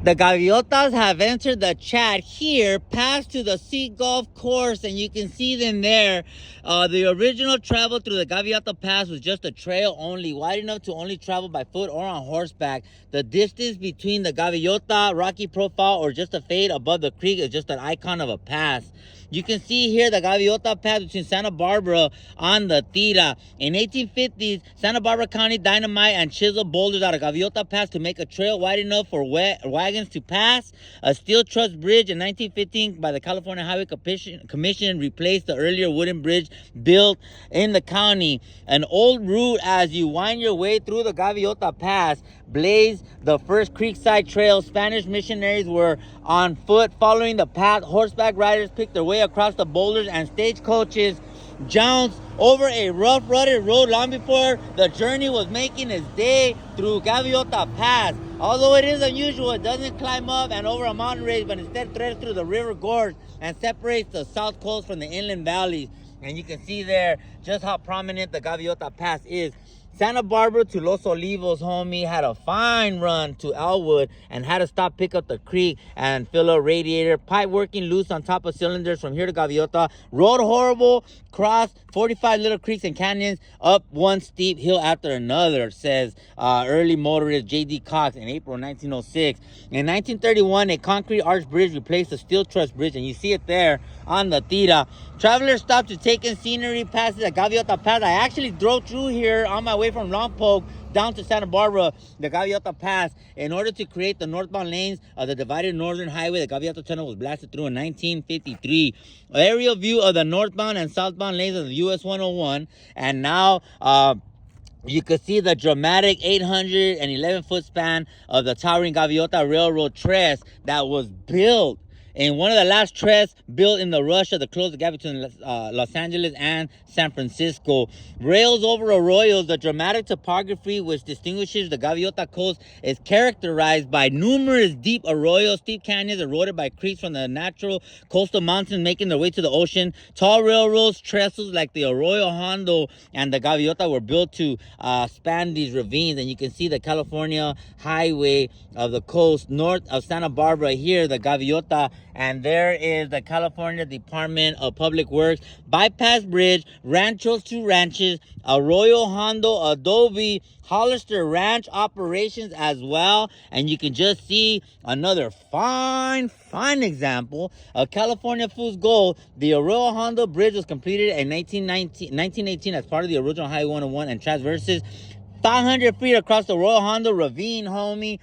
The Gaviotas have entered the chat here, passed to the Sea Golf course, and you can see them there. The original travel through the Gaviota Pass was just a trail only, wide enough to only travel by foot or on horseback. The distance between the Gaviota, rocky profile, or just a fade above the creek is just an icon of a pass. You can see here the Gaviota Pass between Santa Barbara on the Tira. In 1850s, Santa Barbara County dynamite and chiseled boulders out of Gaviota Pass to make a trail wide enough for wagons to pass. A steel truss bridge in 1915 by the California Highway Commission replaced the earlier wooden bridge built in the county. An old route as you wind your way through the Gaviota Pass blazed the first creekside trail. Spanish missionaries were on foot following the path. Horseback riders picked their way across the boulders, and stagecoaches jounced over a rough, rutted road long before the journey was making its day through Gaviota Pass. Although it is unusual, it doesn't climb up and over a mountain range, but instead threads through the river gorge and separates the south coast from the inland valleys. And you can see there just how prominent the Gaviota Pass is. Santa Barbara to Los Olivos, homie, had a fine run to Elwood and had to stop, pick up the creek and fill a radiator. Pipe working loose on top of cylinders from here to Gaviota. Road horrible, crossed 45 little creeks and canyons up one steep hill after another, says early motorist J.D. Cox in April 1906. In 1931, a concrete arch bridge replaced the steel truss bridge, and you see it there on the Tira. Travelers stopped to take in scenery past the Gaviota Pass. I actually drove through here on my way from Lompoc down to Santa Barbara, the Gaviota Pass, in order to create the northbound lanes of the divided northern highway. The Gaviota Tunnel was blasted through in 1953. Aerial view of the northbound and southbound lanes of the US 101, and now you could see the dramatic 811-foot span of the towering Gaviota Railroad Tress that was built in one of the last tress built in the rush of the close gap between Los Angeles and San Francisco. Rails over arroyos, the dramatic topography which distinguishes the Gaviota coast is characterized by numerous deep arroyos, steep canyons eroded by creeks from the natural coastal mountains making their way to the ocean. Tall railroads, trestles like the Arroyo Hondo and the Gaviota were built to span these ravines. And you can see the California Highway of the coast north of Santa Barbara here, the Gaviota, and there is the California Department of Public Works bypass bridge, ranchos to ranches, Arroyo Hondo, Adobe, Hollister Ranch operations as well. And you can just see another fine example of California Food's goal. The Arroyo Hondo Bridge was completed in 1918 as part of the original Highway 101 and traverses 500 feet across the Arroyo Hondo Ravine, homie.